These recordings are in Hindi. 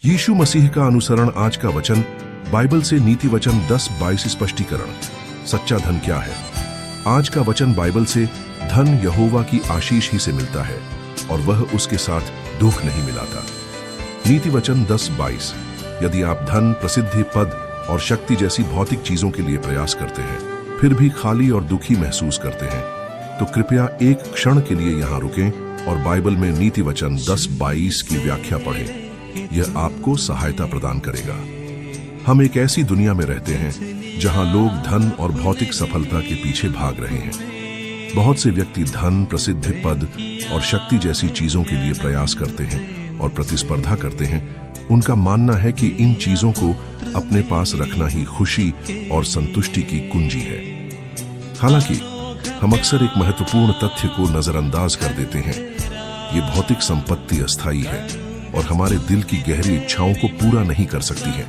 यीशु मसीह का अनुसरण। आज का वचन बाइबल से नीति वचन 10:22 स्पष्टीकरण। सच्चा धन क्या है? आज का वचन बाइबल से धन यहोवा की आशीष ही से मिलता है और वह उसके साथ दुख नहीं मिलाता। नीति वचन 10:22। यदि आप धन, प्रसिद्धि, पद और शक्ति जैसी भौतिक चीजों के लिए प्रयास करते हैं, फिर भी खाली और दुखी महसूस करते हैं, तो कृपया एक क्षण के लिए यहाँ रुकें और बाइबल में नीति वचन 10:22 की व्याख्या पढ़ें। यह आपको सहायता प्रदान करेगा। हम एक ऐसी दुनिया में रहते हैं जहां लोग धन और भौतिक सफलता के पीछे भाग रहे हैं। बहुत से व्यक्ति धन, प्रसिद्धि, पद और शक्ति जैसी चीजों के लिए प्रयास करते हैं और प्रतिस्पर्धा करते हैं। उनका मानना है कि इन चीजों को अपने पास रखना ही खुशी और संतुष्टि की कुंजी है। हालांकि हम अक्सर एक महत्वपूर्ण तथ्य को नजरअंदाज कर देते हैं। ये भौतिक संपत्ति अस्थायी है और हमारे दिल की गहरी इच्छाओं को पूरा नहीं कर सकती है।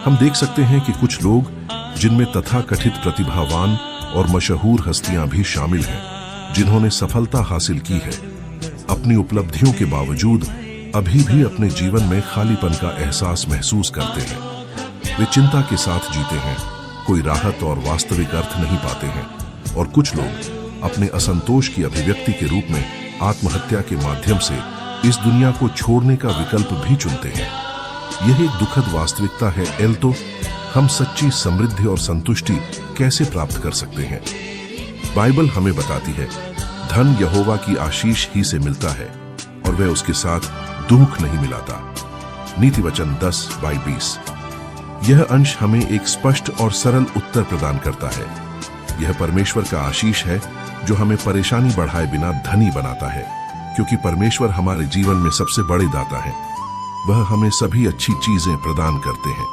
हम देख सकते हैं कि कुछ लोग, जिनमें तथाकथित प्रतिभावान और मशहूर हस्तियां भी शामिल हैं, जिन्होंने सफलता हासिल की है, अपनी उपलब्धियों के बावजूद अभी भी अपने जीवन में खालीपन का एहसास महसूस करते हैं। वे चिंता के साथ जीते हैं, कोई राहत और वास्तविक अर्थ नहीं पाते हैं, और कुछ लोग अपने असंतोष की अभिव्यक्ति के रूप में आत्महत्या के माध्यम से इस दुनिया को छोड़ने का विकल्प भी चुनते हैं। यह एक दुखद वास्तविकता है। तो हम सच्ची समृद्धि और संतुष्टि कैसे प्राप्त कर सकते हैं? बाइबल हमें बताती है, धन यहोवा की आशीष ही से मिलता है और वह उसके साथ दुख नहीं मिलाता। नीति वचन 10:20। यह अंश हमें एक स्पष्ट और सरल उत्तर प्रदान करता है। यह परमेश्वर का आशीष है जो हमें परेशानी बढ़ाए बिना धनी बनाता है, क्योंकि परमेश्वर हमारे जीवन में सबसे बड़े दाता है। वह हमें सभी अच्छी चीजें प्रदान करते हैं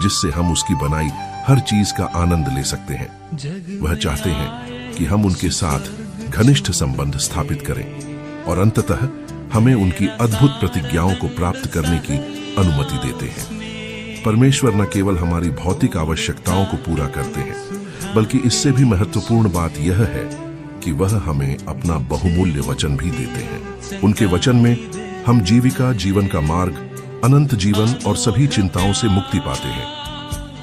जिससे हम उसकी बनाई हर चीज का आनंद ले सकते हैं। वह चाहते हैं कि हम उनके साथ घनिष्ठ संबंध स्थापित करें और अंततः हमें उनकी अद्भुत प्रतिज्ञाओं को प्राप्त करने की अनुमति देते हैं। परमेश्वर न केवल हमारी भौतिक आवश्यकताओं को पूरा करते हैं, बल्कि इससे भी महत्वपूर्ण बात यह है कि वह हमें अपना बहुमूल्य वचन भी देते हैं। उनके वचन में हम जीविका, जीवन का मार्ग, अनंत जीवन और सभी चिंताओं से मुक्ति पाते हैं।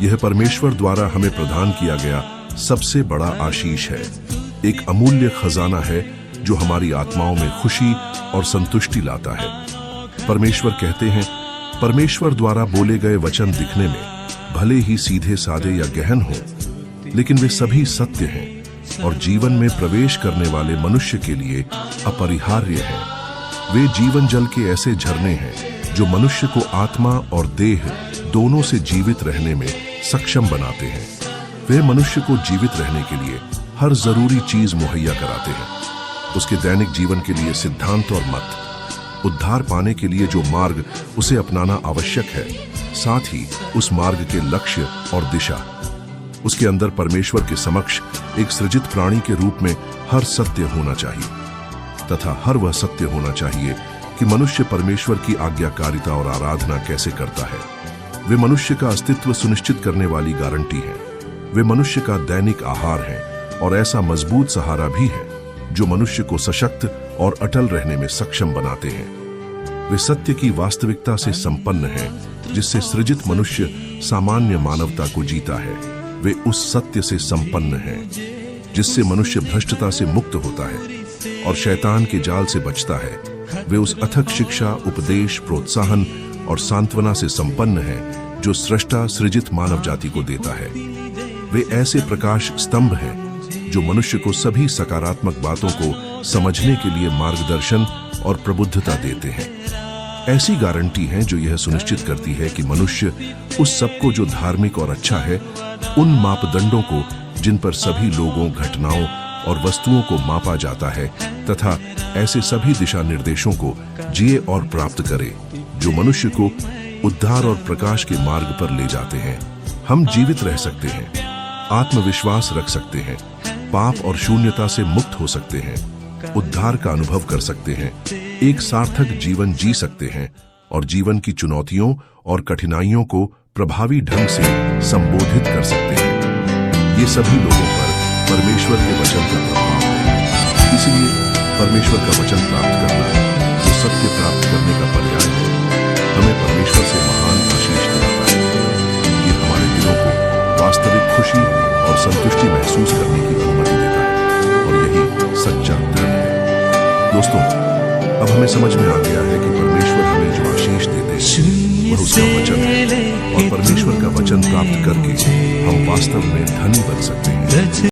यह परमेश्वर द्वारा हमें प्रदान किया गया सबसे बड़ा आशीष है, एक अमूल्य खजाना है जो हमारी आत्माओं में खुशी और संतुष्टि लाता है। परमेश्वर कहते हैं, परमेश्वर द्वारा बोले गए वचन दिखने में भले ही सीधे साधे या गहन हो, लेकिन वे सभी सत्य हैं और जीवन में प्रवेश करने वाले मनुष्य के लिए अपरिहार्य है। वे जीवन जल के ऐसे झरने हैं जो मनुष्य को आत्मा और देह दोनों से जीवित रहने में सक्षम बनाते हैं। वे मनुष्य को जीवित रहने के लिए हर जरूरी चीज मुहैया कराते हैं। उसके दैनिक जीवन के लिए सिद्धांत और मत, उद्धार पाने के लिए जो मार्ग उसे अपनाना आवश्यक है, साथ ही उस मार्ग के लक्ष्य और दिशा। उसके अंदर परमेश्वर के समक्ष एक सृजित प्राणी के रूप में हर सत्य होना चाहिए, तथा हर वह सत्य होना चाहिए कि मनुष्य परमेश्वर की आज्ञाकारिता और आराधना कैसे करता है। वे मनुष्य का अस्तित्व सुनिश्चित करने वाली गारंटी है। वे मनुष्य का दैनिक आहार है और ऐसा मजबूत सहारा भी है जो मनुष्य को सशक्त और अटल रहने में सक्षम बनाते हैं। वे सत्य की वास्तविकता से संपन्न हैं जिससे सृजित मनुष्य सामान्य मानवता को जीता है। वे उस सत्य से संपन्न हैं जिससे मनुष्य भ्रष्टता से मुक्त होता है और शैतान के जाल से बचता है। वे उस अथक शिक्षा, उपदेश, प्रोत्साहन और सांत्वना से संपन्न हैं जो सृष्टा सृजित मानव जाति को देता है। वे ऐसे प्रकाश स्तंभ हैं जो मनुष्य को सभी सकारात्मक बातों को समझने के लिए मार्गदर्शन और प्रबुद्धता देते हैं। ऐसी गारंटी है जो यह सुनिश्चित करती है कि मनुष्य उस सबको जो धार्मिक और अच्छा है, उन मापदंडों को जिन पर सभी लोगों, घटनाओं और वस्तुओं को मापा जाता है, तथा ऐसे सभी दिशा निर्देशों को जिए और प्राप्त करे जो मनुष्य को उद्धार और प्रकाश के मार्ग पर ले जाते हैं। हम जीवित रह सकते हैं, आत्मविश्वास रख सकते हैं, पाप और शून्यता से मुक्त हो सकते हैं, उद्धार का अनुभव कर सकते हैं, एक सार्थक जीवन जी सकते हैं और जीवन की चुनौतियों और कठिनाइयों को प्रभावी ढंग से संबोधित कर सकते हैं। ये सभी लोगों पर परमेश्वर के वचन का प्रभाव है। इसलिए परमेश्वर का वचन प्राप्त करना जो सत्य प्राप्त करने का पर्याय है। हमें परमेश्वर से खुशी और संतुष्टि महसूस करने की अनुमति देता है, और यही सच्चा धन है। दोस्तों, अब हमें समझ में आ गया है कि परमेश्वर हमें जो आशीष देते हैं वह उसका वचन है, और परमेश्वर का वचन प्राप्त करके हम वास्तव में धनी बन सकते हैं।